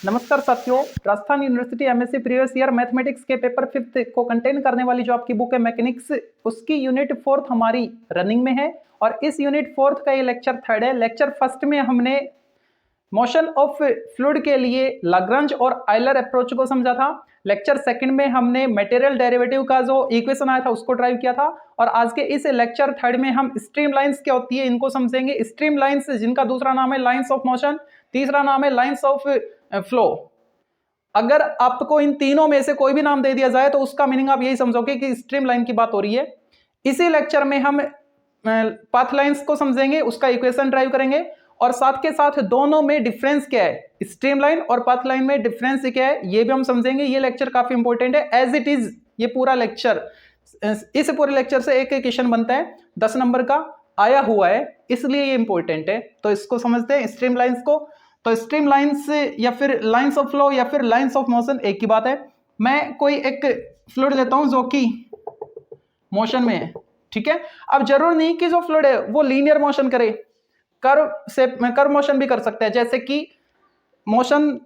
नमस्कार साथियों, Rajasthan university MSc previous year mathematics के पेपर 5th को कंटेन करने वाली जो आपकी बुक है मैकेनिक्स, उसकी यूनिट 4th हमारी रनिंग में है और इस यूनिट 4th का ये लेक्चर 3rd है। लेक्चर फर्स्ट में हमने मोशन ऑफ फ्लूइड के लिए लाग्रांज और आयलर अप्रोच को समझा था। लेक्चर सेकंड में हमने मटेरियल डेरिवेटिव का जो इक्वेशन आया था उसको ड्राइव किया था और आज के इस लेक्चर 3rd में हम स्ट्रीम लाइंस क्या होती है इनको समझेंगे। स्ट्रीम लाइंस जिनका दूसरा नाम है लाइंस ऑफ मोशन, तीसरा नाम है लाइंस ऑफ फ्लो। अगर आपको इन तीनों में से कोई भी नाम दे दिया जाए तो उसका मीनिंग आप यही समझोगे कि स्ट्रीम लाइन की बात हो रही है। इसी लेक्चर में हम पाथ लाइंस को समझेंगे, उसका इक्वेशन ड्राइव करेंगे और साथ के साथ दोनों में डिफरेंस क्या है, स्ट्रीम लाइन और पाथ लाइन में डिफरेंस क्या है ये भी हम समझेंगे। ये लेक्चर काफी इंपॉर्टेंट है एज इट इज। ये पूरा लेक्चर, इस पूरे लेक्चर से एक क्वेश्चन बनता है 10 नंबर का आया हुआ है, इसलिए ये इंपॉर्टेंट है। तो इसको समझते हैं स्ट्रीम लाइंस को। तो स्ट्रीम लाइंस या फिर लाइंस ऑफ फ्लो या फिर लाइंस ऑफ मोशन एक ही बात है। मैं कोई एक फ्लूइड लेता हूं जो कि मोशन में है, ठीक है। अब जरूर नहीं कि जो फ्लूइड है वो लीनियर मोशन करे, कर्व मोशन भी कर सकता है। जैसे कि मोशन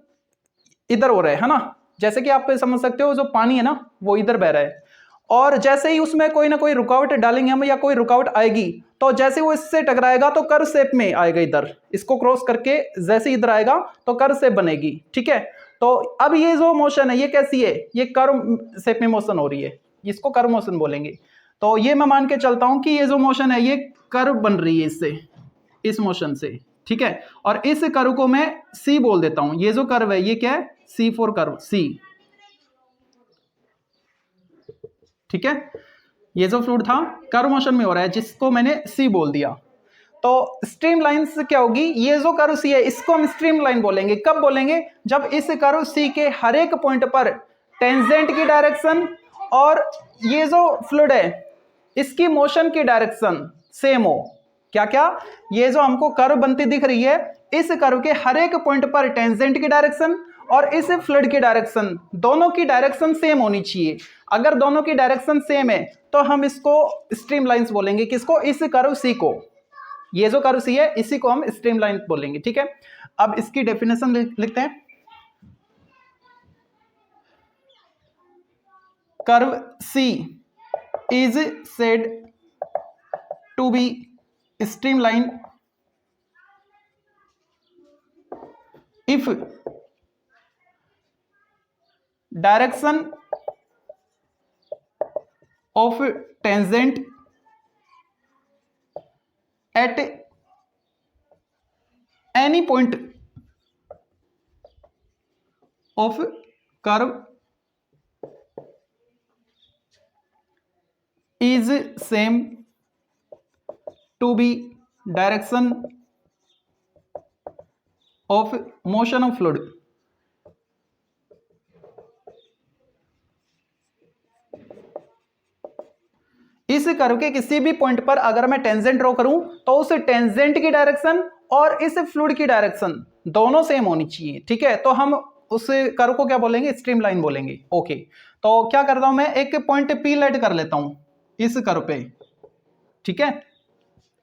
इधर हो रहा है ना, जैसे कि आप समझ सकते हो जो पानी है ना वो इधर बह रहा है और जैसे ही उसमें कोई ना कोई रुकावट डालेंगे हम या कोई रुकावट आएगी तो जैसे वो इससे टकराएगा तो कर्व शेप में आएगा, इधर इसको क्रॉस करके जैसे इधर आएगा तो कर्व शेप बनेगी, ठीक है। तो अब ये जो मोशन है ये कैसी है, ये कर्व शेप में मोशन हो रही है, इसको कर्व मोशन बोलेंगे। तो ये मैं मान के चलता हूं कि ये जो मोशन है ये कर्व बन रही है इससे, इस मोशन से, ठीक है। और इस कर्व को मैं सी बोल देता हूं। ये जो कर्व है ये क्या है, सी फॉर कर्व, सी, ठीक है। ये जो फ्लूइड था कर्व मोशन में हो रहा है जिसको मैंने सी बोल दिया। तो स्ट्रीम लाइंस क्या होगी, ये जो कर्व सी है इसको हम स्ट्रीम लाइन बोलेंगे। कब बोलेंगे, जब इस कर्व सी के हर एक पॉइंट पर टेंजेंट की डायरेक्शन और ये जो फ्लूइड है इसकी मोशन की डायरेक्शन सेम हो। क्या क्या, ये जो हमको कर्व बनती दिख रही है इस कर्व के हर एक पॉइंट पर टेंजेंट की डायरेक्शन और इस फ्लूइड की डायरेक्शन, दोनों की डायरेक्शन सेम होनी चाहिए। अगर दोनों की डायरेक्शन सेम है तो हम इसको स्ट्रीम लाइंस बोलेंगे। किसको, इस कर्व सी को। ये जो कर्व सी है इसी को हम स्ट्रीम लाइन बोलेंगे, ठीक है। अब इसकी डेफिनेशन लिखते हैं। Curve C is said to be streamline if direction of tangent at any point of curve is same to be direction of motion of fluid। इस कर्व के किसी भी पॉइंट पर अगर मैं टेंजेंट ड्रॉ करूं तो उस टेंजेंट की डायरेक्शन और इस फ्लूइड की डायरेक्शन दोनों सेम होनी चाहिए, ठीक है। तो हम उस कर्व को क्या बोलेंगे, स्ट्रीम लाइन बोलेंगे। ओके, तो क्या करता हूं मैं, एक पॉइंट पी लेट कर लेता हूं इस कर्व पे, ठीक है।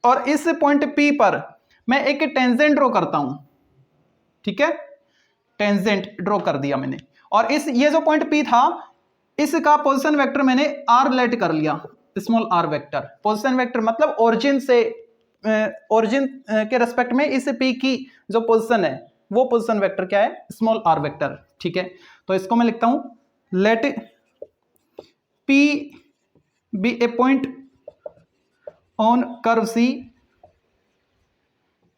और इस पॉइंट पी पर मैं एक टेंजेंट ड्रॉ करता हूं, ठीक है। टेंजेंट ड्रॉ कर दिया मैंने और इस ये जो पॉइंट पी था इसका पोजीशन वेक्टर मैंने आर लेट कर लिया, small r vector. Position vector मतलब ओरिजिन से, ओरिजिन के रेस्पेक्ट में इस पी की जो पोजीशन है वो पोजीशन वेक्टर क्या है, स्मॉल आर वेक्टर, ठीक है। तो इसको मैं लिखता हूं, let P be a point on curve C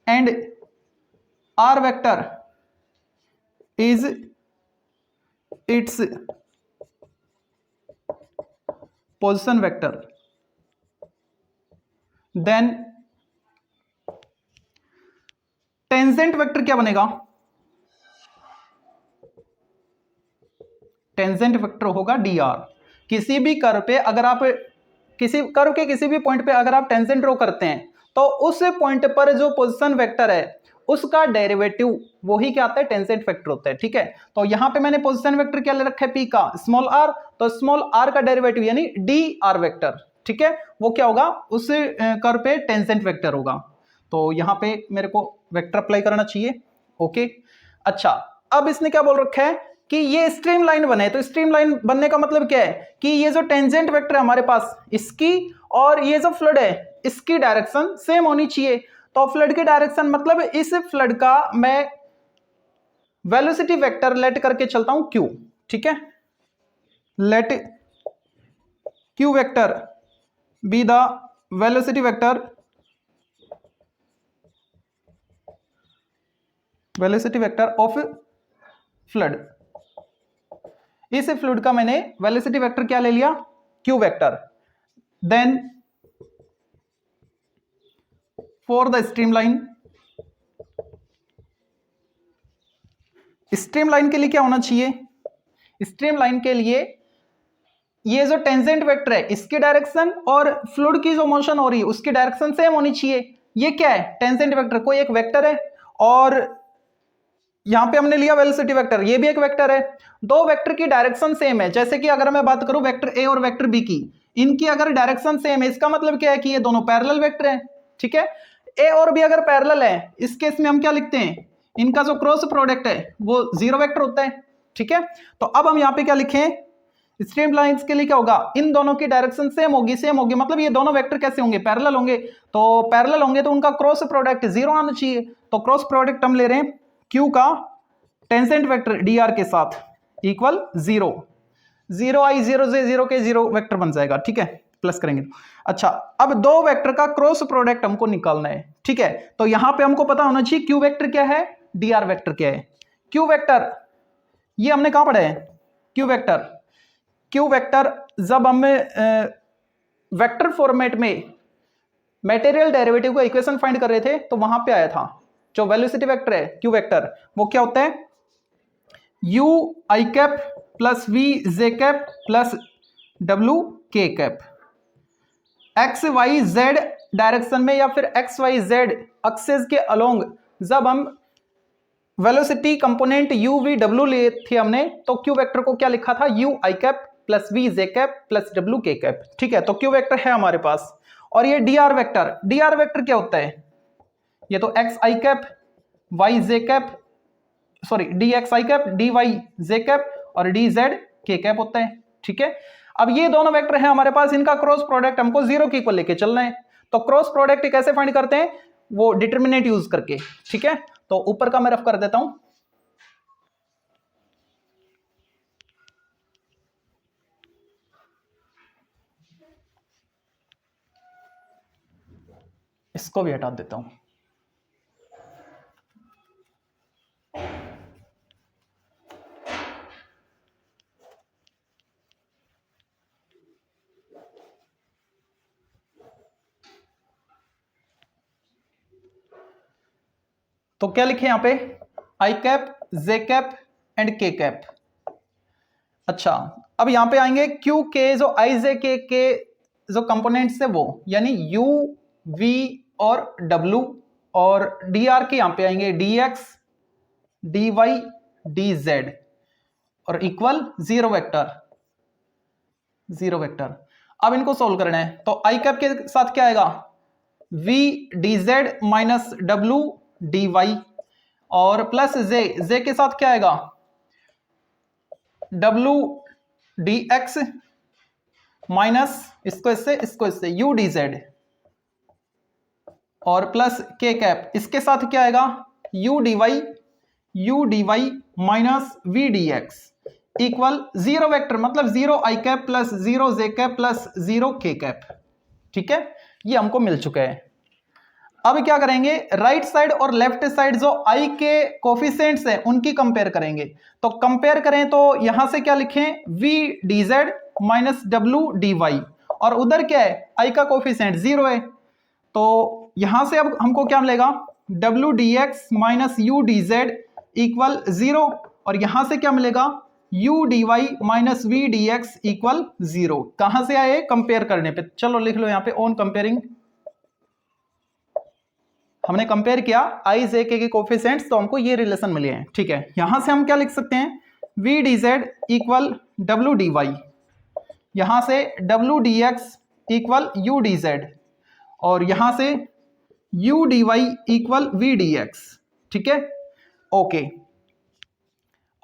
and r vector is its position vector, then tangent vector क्या बनेगा, टेंजेंट वेक्टर होगा dr। किसी भी कर्व पे अगर आप किसी कर्व के किसी भी पॉइंट पे अगर आप टेंजेंट ड्रॉ करते हैं तो उस पॉइंट पर जो पोजीशन वेक्टर है उसका डेरिवेटिव वही क्या आता है, टेंजेंट वेक्टर होता है, ठीक है। तो यहां पे मैंने पोजीशन वेक्टर क्या ले रखा है, पी का स्मॉल आर, तो स्मॉल आर का डेरिवेटिव यानी डी आर वेक्टर, ठीक है, वो क्या होगा, उस कर्व पे टेंजेंट वेक्टर होगा। तो यहां पे मेरे को वेक्टर अप्लाई करना चाहिए। ओके, अच्छा, अब इसने क्या बोल रखा है कि ये स्ट्रीम लाइन बने, तो स्ट्रीम लाइन बनने का मतलब क्या है कि ये जो टेंजेंट वेक्टर है हमारे पास इसकी और ये जो फ्लड है इसकी डायरेक्शन सेम होनी चाहिए। तो फ्लड की डायरेक्शन मतलब इस फ्लड का मैं वेलोसिटी वेक्टर लेट करके चलता हूं क्यू, ठीक है, let q vector be the velocity vector of fluid. इस फ्लूइड का मैंने वेलोसिटी वेक्टर क्या ले लिया, q vector. Then for the streamline, streamline के लिए क्या होना चाहिए, स्ट्रीमलाइन के लिए ये जो टेंजेंट वेक्टर है इसकी डायरेक्शन और फ्लूइड की जो मोशन हो रही है उसकी डायरेक्शन सेम होनी चाहिए। ये क्या है, टेंजेंट वेक्टर, कोई एक वेक्टर है और यहां पे हमने लिया वेलोसिटी वेक्टर, ये भी एक वेक्टर है। दो वेक्टर की डायरेक्शन सेम है, जैसे कि अगर मैं बात करूं वेक्टर ए और वेक्टर बी की, इनकी अगर डायरेक्शन सेम है इसका मतलब क्या है कि ये दोनों पैरेलल वेक्टर हैं, ठीक है। ए और बी अगर पैरेलल है इस केस में हम क्या लिखते हैं, इनका जो क्रॉस प्रोडक्ट है वो जीरो वेक्टर होता है, ठीक है। तो अब हम यहाँ पे क्या लिखें, स्ट्रीम लाइंस के लिए क्या होगा, इन दोनों की डायरेक्शन सेम होगी, मतलब ये दोनों वेक्टर कैसे होंगे, पैरेलल होंगे। तो पैरेलल होंगे तो उनका क्रॉस प्रोडक्ट जीरो आना चाहिए। तो क्रॉस प्रोडक्ट हम ले रहे हैं क्यू का टेंजेंट वेक्टर डी आर के साथ इक्वल जीरो, जीरो आई जीरो जे जीरो के जीरो वेक्टर बन जाएगा, ठीक है, प्लस करेंगे। अच्छा, अब दो वेक्टर का क्रॉस प्रोडक्ट हमको निकालना है, ठीक है। तो यहां पे हमको पता होना चाहिए क्यू वेक्टर क्या है, डी आर वेक्टर क्या है। क्यू वेक्टर ये हमने कहां पढ़ा है, क्यू वेक्टर जब हम वेक्टर फॉर्मेट में मटेरियल डेरिवेटिव का इक्वेशन फाइंड कर रहे थे तो वहां पे आया था। जो वेलोसिटी वेक्टर है क्यू वेक्टर वो क्या होता है, U I cap plus we J cap plus W के cap. X Y Z direction में या फिर एक्स वाई जेड एक्सेस के अलोंग जब हम velocity component U V W लिए थे हमने, तो क्यू वेक्टर को क्या लिखा था, u I cap plus we J cap plus W के कैप, ठीक है। तो क्यू वेक्टर है हमारे पास। और ये डी आर वेक्टर क्या होता है, ये तो एक्स आई कैप वाई जे कैप, सॉरी डी एक्स आई कैप डी वाई जे कैप और डी जेड के कैप होता है, ठीक है। अब ये दोनों वेक्टर हैं हमारे पास, इनका क्रॉस प्रोडक्ट हमको जीरो के इक्वल लेके चलना है। तो क्रॉस प्रोडक्ट कैसे फाइंड करते हैं, वो डिटरमिनेंट यूज करके, ठीक है। तो ऊपर का मैं रफ कर देता हूं, इसको भी हटा देता हूं। तो क्या लिखे यहां पे, आई कैप जे कैप एंड के कैप। अच्छा, अब यहां पे आएंगे क्यू के जो आई जे के जो कंपोनेंट्स है वो, यानी यू वी और डब्ल्यू, और डी आर के यहां पे आएंगे d x d y d z और इक्वल जीरो वेक्टर। अब इनको सोल्व करना है, तो आई कैप के साथ क्या आएगा, वी डी जेड माइनस डब्ल्यू डी वाई और प्लस जे के साथ क्या आएगा, डब्ल्यू डी एक्स माइनस इसको इससे यू डी जेड और प्लस के कैप, इसके साथ क्या आएगा, u d y minus v d x equal zero vector, मतलब zero i cap plus zero j cap plus zero k cap, ठीक है। ये हमको मिल चुका है। अब क्या करेंगे, राइट साइड और लेफ्ट साइड जो आई के कोफिशिएंट्स हैं उनकी कंपेयर करेंगे। तो कंपेयर करें तो यहां से क्या लिखें, वी डी जेड माइनस डब्ल्यू डी वाई, और उधर क्या है, आई का कोफिशिएंट जीरो है, तो यहां से अब हमको क्या मिलेगा, डब्ल्यू d x minus u d z equal zero, और यहां से क्या मिलेगा, u d y minus v d x equal zero. कहां से आए, कंपेयर करने पे। चलो लिख लो यहां पे, ऑन कंपेयरिंग हमने कंपेयर किया आई जे के कोफिशिएंट्स, तो हमको ये रिलेशन मिले हैं, ठीक है। यहां से हम क्या लिख सकते हैं, वी डी जेड इक्वल डब्ल्यू डी वाई, यहां से डब्ल्यू d x equal u d z, और यहां से u d y equal v d x, ठीक है, ओके।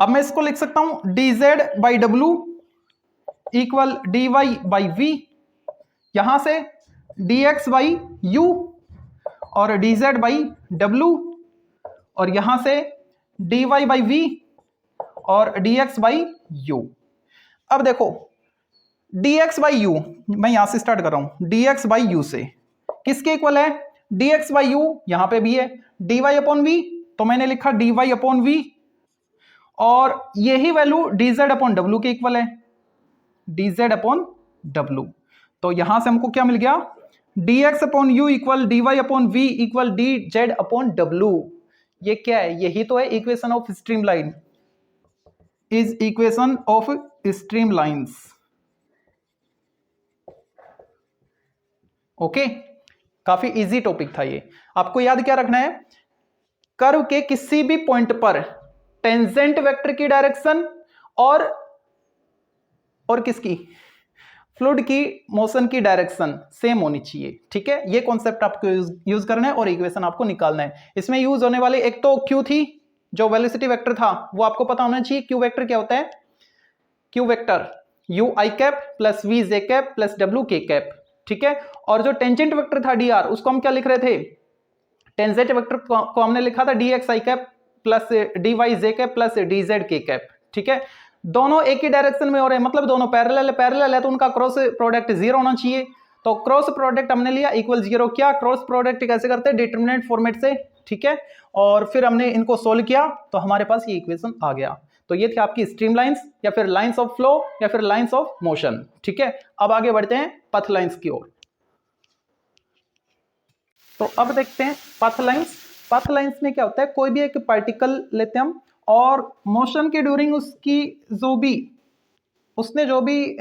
अब मैं इसको लिख सकता हूं dz by W equal dy by v, यहां से dx बाई u और dz बाई w, और यहां से dy बाई v और dx बाई u। अब देखो dx बाई u, मैं यहां से स्टार्ट कर रहा हूं, dx बाई u से किसके इक्वल है, dx बाई u यहां पे भी है, dy अपॉन v तो मैंने लिखा dy अपॉन v, और यही वैल्यू dz अपॉन w के इक्वल है, dz अपॉन w। तो यहां से हमको क्या मिल गया, dx upon u equal dy upon v equal dz upon w। ये क्या है, यही तो है equation of streamline, is equation of streamlines. Okay, काफी इजी टॉपिक था ये। आपको याद क्या रखना है, कर्व के किसी भी पॉइंट पर टेंजेंट वेक्टर की डायरेक्शन और किसकी, फ्लूइड की मोशन की डायरेक्शन सेम होनी चाहिए। ठीक है, ये कॉन्सेप्ट आपको यूज करना है और इक्वेशन आपको निकालना है। इसमें यूज होने वाले एक तो क्यू थी, जो वेलोसिटी वेक्टर था वो आपको पता होना चाहिए। क्यू वेक्टर क्या होता है, Q vector u I cap plus we J cap plus W के कैप। ठीक है, और जो टेंजेंट वेक्टर था डी आर, उसको हम क्या लिख रहे थे, टेंजेंट वेक्टर को हमने लिखा था डी एक्स आई कैप प्लस डी वाई जे कैप प्लस डी जेड के कैप। ठीक है, दोनों एक ही डायरेक्शन में हो रहे हैं, मतलब दोनों पैरेलल है तो उनका क्रॉस प्रोडक्ट जीरो होना चाहिए। तो क्रॉस प्रोडक्ट हमने लिया इक्वल जीरो। क्या क्रॉस प्रोडक्ट कैसे करते हैं, डिटरमिनेंट फॉर्मेट से। ठीक है, और फिर हमने इनको सोल्व किया तो हमारे पास ये इक्वेशन आ गया। तो ये थी आपकी स्ट्रीमलाइंस या फिर लाइंस ऑफ फ्लो या फिर लाइंस ऑफ मोशन। ठीक है, अब आगे बढ़ते हैं पथ लाइंस की ओर। तो अब देखते हैं पथ लाइंस। पथ लाइंस में क्या होता है, कोई भी एक पार्टिकल लेते हैं हम और मोशन के ड्यूरिंग उसने जो भी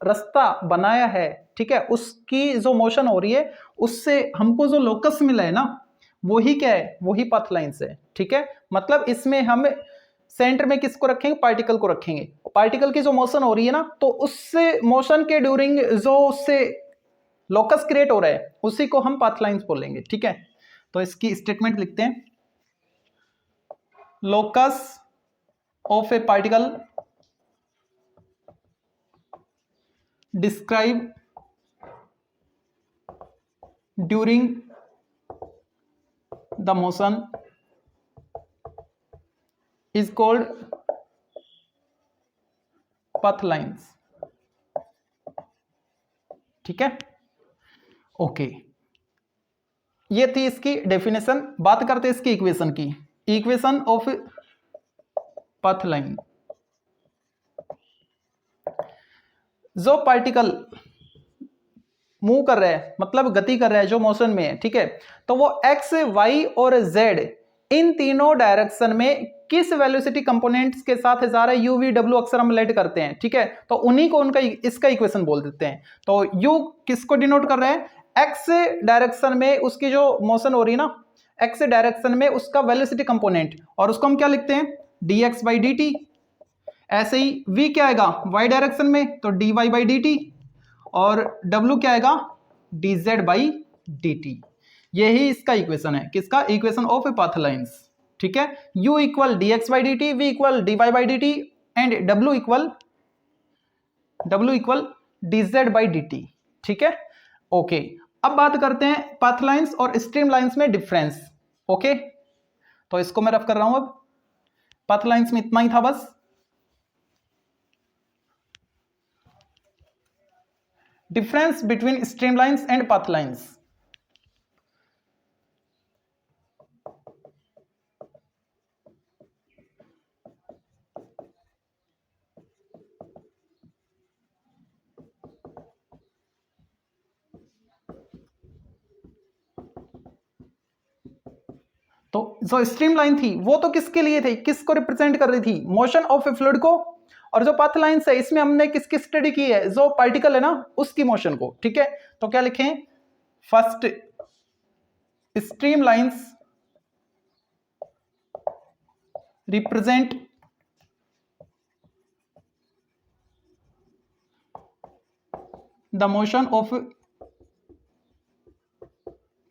रास्ता बनाया है, ठीक है, उसकी जो मोशन हो रही है उससे हमको जो लोकस मिला है ना, वही क्या है, वही पथ लाइंस है। ठीक है, मतलब इसमें हम सेंटर में किसको रखेंगे, पार्टिकल को रखेंगे। पार्टिकल की जो मोशन हो रही है ना, तो उससे मोशन के ड्यूरिंग जो उससे लोकस क्रिएट हो रहा है उसी को हम पाथ लाइंस बोलेंगे। ठीक है, तो इसकी स्टेटमेंट लिखते हैं, locus of A particle describe during the motion is called path lines. ठीक है, ओके, ये थी इसकी डेफिनेशन। बात करते हैं इसकी इक्वेशन की। इक्वेशन ऑफ पाथ लाइन, जो पार्टिकल मूव कर रहा है, मतलब गति कर रहा है, जो मोशन में है, ठीक है, तो वो एक्स वाई और जेड इन तीनों डायरेक्शन में किस वेलोसिटी कंपोनेंट्स के साथ जा रहा है, यू वी डब्ल्यू अक्सर हम लेट करते हैं। ठीक है, तो उन्हीं को उनका इसका इक्वेशन बोल देते हैं। तो यू किसको डिनोट कर रहे हैं, एक्स डायरेक्शन में उसकी जो मोशन हो रही है ना, एक्स डायरेक्शन में उसका वेलोसिटी कंपोनेंट, और उसको हम क्या लिखते हैं, D x by D T. ऐसे ही v क्या आएगा, y डायरेक्शन में, तो dy बाई डी टी, और w क्या आएगा, dz बाई डी टी। यही इसका इक्वेशन है, किसका, equation of a path lines. ठीक है, u equal D x by D T, v equal dy by D T and w equal dz by D T. ठीक है, ओके, अब बात करते हैं पाथ लाइंस और स्ट्रीम लाइंस में डिफरेंस। ओके, तो इसको मैं रफ कर रहा हूं। अब पाथ लाइंस में इतना ही था बस। Difference between streamlines and path lines. तो जो स्ट्रीमलाइन थी वो तो किसके लिए थी, किसको रिप्रेजेंट कर रही थी, मोशन ऑफ ए फ्लूइड को। और जो पाथ लाइंस है इसमें हमने किसकी स्टडी की है, जो पार्टिकल है ना उसकी मोशन को। ठीक है, तो क्या लिखें, first stream lines represent the motion of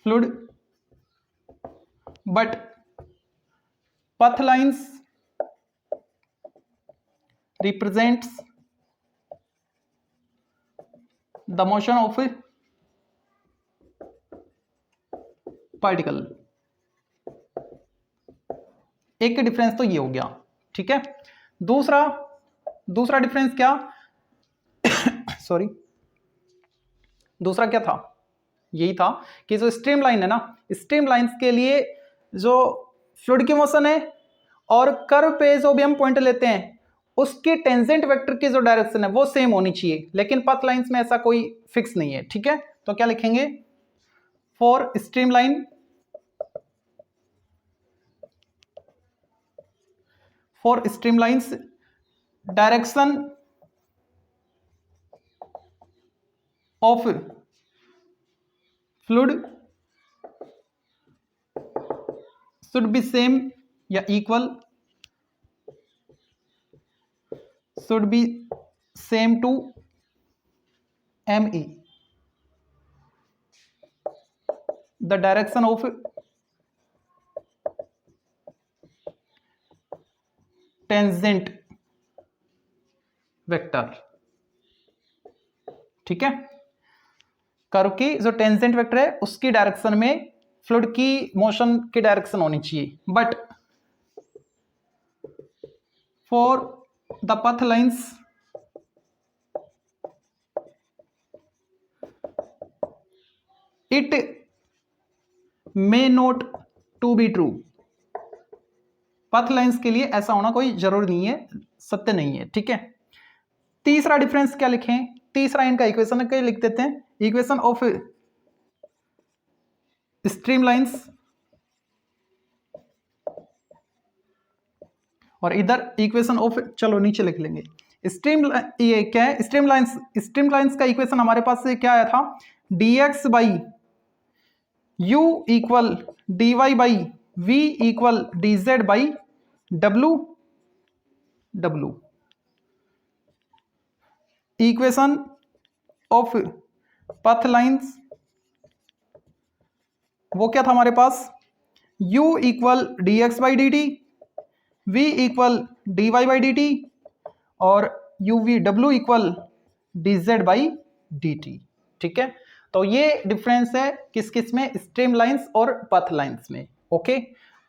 fluid but path lines represents the motion of particle। एक डिफरेंस तो ये हो गया, ठीक है। दूसरा डिफरेंस क्या सॉरी दूसरा क्या था, यही था कि जो स्ट्रीमलाइन है ना, स्ट्रीमलाइंस के लिए जो फ्लूइड की मोशन है और कर्व पे जो भी हम पॉइंट लेते हैं उसके टेंजेंट वेक्टर की जो डायरेक्शन है वो सेम होनी चाहिए, लेकिन पाथ लाइंस में ऐसा कोई फिक्स नहीं है, ठीक है। तो क्या लिखेंगे, for streamline direction of fluid should be same या equal, should be same to ME, the direction of tangent vector, ठीक है। कर्व की जो टेंजेंट वेक्टर है उसकी डायरेक्शन में फ्लूइड की मोशन की डायरेक्शन होनी चाहिए, but for the path lines it may not to be true। path lines के लिए ऐसा होना कोई जरूरी नहीं है, सत्य नहीं है, ठीक है। तीसरा डिफरेंस क्या लिखें, तीसरा इनका इक्वेशन क्या लिख देते हैं, इक्वेशन ऑफ स्ट्रीमलाइंस और इधर इक्वेशन ऑफ, चलो नीचे लिख लेंगे ये क्या है, स्ट्रीमलाइंस का इक्वेशन हमारे पास से क्या आया था, dx by you equal dy by v equal dz by w। Equation of path lines वो क्या था हमारे पास, u equal dx by dt, v equal dy by dt और w equal dz by dt, ठीक है। तो ये डिफरेंस है किस किस में, स्ट्रीमलाइंस और पाथ लाइंस में, ओके।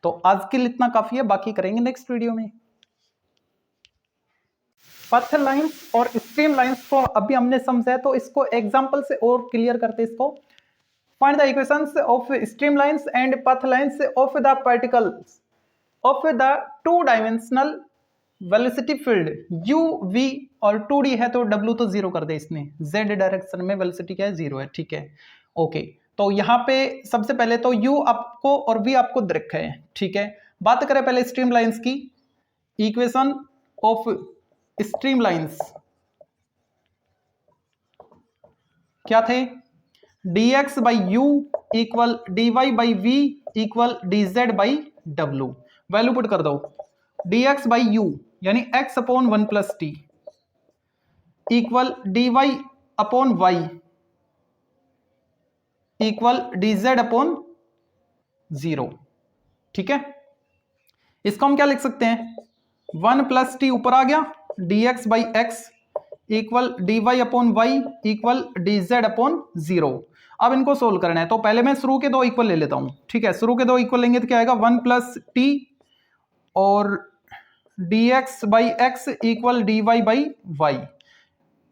तो आज के लिए इतना काफी है, बाकी करेंगे नेक्स्ट वीडियो में। पाथ लाइंस और स्ट्रीमलाइंस को अभी हमने समझा है, तो इसको एग्जांपल से और क्लियर करते हैं इसको। Find the equations of streamlines and path lines of the particles of the two dimensional velocity field u v और 2d है तो w तो जीरो कर दे इसने, z डायरेक्शन में वेलोसिटी क्या है, जीरो है, ठीक है, ओके। तो यहाँ पे सबसे पहले तो u आपको और v आपको दे रखा है, ठीक है। बात करें पहले स्ट्रीमलाइंस की, इक्वेशन ऑफ स्ट्रीमलाइंस क्या थे, dx by you equal dy by v equal dz by w। Value put कर दो, dx बाई यू यानी x upon 1 plus t equal dy upon y equal dz upon 0, ठीक है। इसको हम क्या लिख सकते हैं, 1 प्लस टी ऊपर आ गया, dx by x equal dy upon y equal dz upon 0। अब इनको सोल्व करना है, तो पहले मैं शुरू के दो इक्वल ले लेता हूं, ठीक है। शुरू के दो इक्वल लेंगे तो क्या आएगा, 1 प्लस टी और dx by x equal dy by y।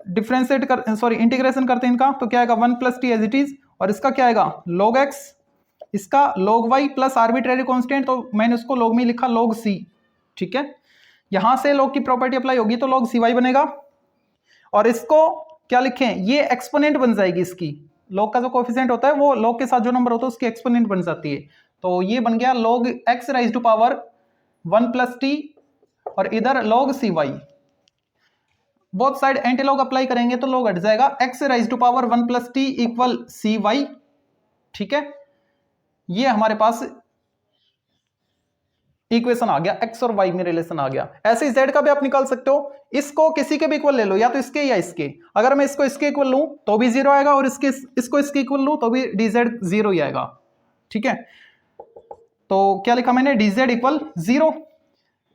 Differentiate कर, सॉरी इंटीग्रेशन करते हैं इनका, तो क्या आएगा 1 plus t as it is, और इसका क्या आएगा log x, इसका log y plus arbitrary constant, तो मैंने उसको log में लिखा log c, ठीक है। यहां से log की प्रॉपर्टी अप्लाई होगी तो log cy बनेगा, और इसको क्या लिखें, ये एक्सपोनेंट बन जाएगी इसकी, log का जो कोएफिशिएंट होता है वो log के साथ जो नंबर होता है उसकी एक्सपोनेंट बन जाती है, तो ये बन गया log x raise to power 1 plus t और इधर log cy। Both side anti log apply करेंगे तो log हट जाएगा, x raise to power 1 plus t equal cy, ठीक है। ये हमारे पास इक्वेशन आ गया, x और y में रिलेशन आ गया। ऐसे ही z का भी आप निकाल सकते हो, इसको किसी के भी इक्वल ले लो, या तो इसके या इसके। अगर मैं इसको इसके इक्वल लूं तो भी 0 आएगा, और इसको इसके इक्वल लूं तो भी dz 0 ही आएगा, ठीक है। तो क्या लिखा मैंने, dz इक्वल 0।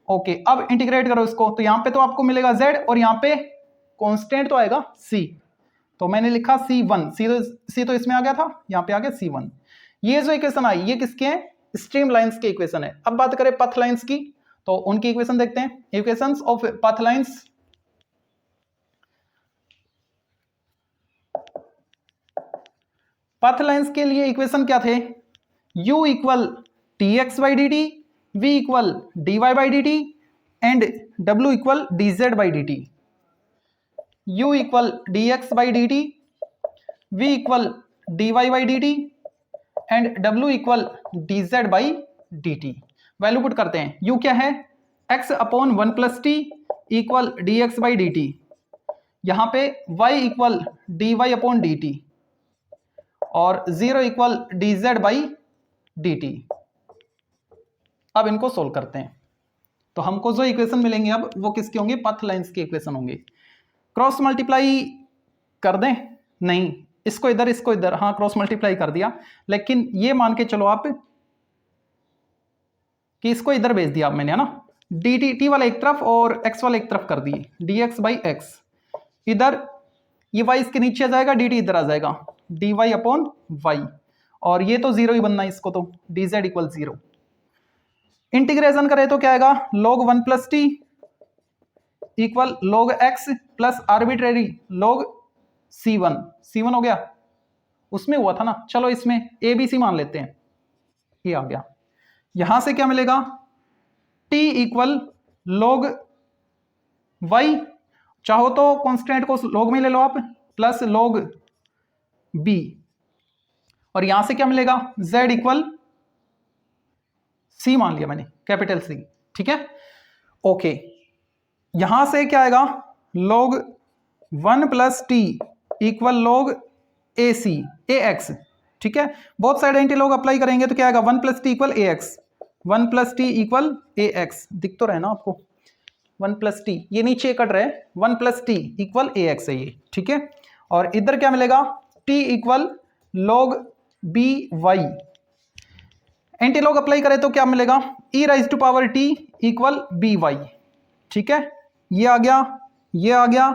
ओके, अब इंटीग्रेट करो इसको, तो यहां पे तो आपको मिलेगा z और यहां पे कांस्टेंट तो आएगा c, तो मैंने लिखा c1, c तो इसमें आ गया था, यहां पे आ गया c1। ये जो इक्वेशन आई ये किसके हैं? स्ट्रीम लाइंस के इक्वेशन है। अब बात करें पथ लाइंस की, तो उनकी इक्वेशन देखते हैं। इक्वेशंस ऑफ पथ लाइंस, पथ लाइंस के लिए इक्वेशन क्या थे? u equal dx by dt, v equal dy by dt and w equal dz by dt। u equal dx by dt, v equal dy by dt and w equal dz by dt। Value put करते हैं। u क्या है? x upon 1 plus t equal dx by dt, यहां पे y equal dy upon dt और 0 equal dz by dt। अब इनको solve करते हैं, तो हमको जो इक्वेशन मिलेंगे अब वो किसके होंगे? पथ लाइंस के इक्वेशन होंगे। क्रॉस मल्टीप्लाई कर दें? नहीं, इसको इधर इसको इधर, हाँ क्रॉस मल्टीप्लाई कर दिया, लेकिन ये मान के चलो आप कि इसको इधर भेज दिया मैंने, है ना, dt वाला एक तरफ और x वाला एक तरफ कर दिए, dx बाई एक्स, इधर ये y इसके नीचे आ जाएगा, dt इधर आ जाएगा, dy अपॉन y, और ये तो जीरो ही बनना है इसको, तो dz इक्वल 0। इंटीग्रेशन करें तो क्या आएगा? log 1 plus t equal log x plus arbitrary log c1 हो गया, उसमें हुआ था ना, चलो इसमें a b c मान लेते हैं, ये आ गया। यहां से क्या मिलेगा? t इक्वल log y, चाहो तो कांस्टेंट को log में ले लो आप, प्लस log b, और यहां से क्या मिलेगा? z इक्वल c मान लिया मैंने, कैपिटल C, ठीक है, ओके। यहां से क्या आएगा? log 1 plus t equal log ax, ठीक है। बहुत साइड एंटी लॉग अप्लाई करेंगे तो क्या आएगा? 1 plus t equal ax, 1 plus t equal ax, दिख तो रहे ना आपको, 1 प्लस टी, ये नीचे कट रहे, 1 प्लस टी इक्वल ax है ये, ठीक है। और इधर क्या मिलेगा? t equal log by, anti log apply करें तो क्या मिलेगा? e raise to power t equal by, ठीक है। ये आ गया, ये आ गया,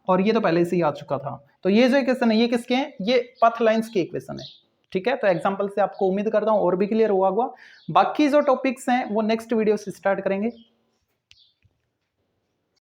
और ये तो पहले से ही आ चुका था। तो ये जो इक्वेशन है ये किसके हैं? ये पथ लाइंस के इक्वेशन है, ठीक है। तो एग्जांपल से आपको उम्मीद करता हूं और भी क्लियर हुआ होगा। बाकी जो टॉपिक्स हैं वो नेक्स्ट वीडियो से स्टार्ट करेंगे।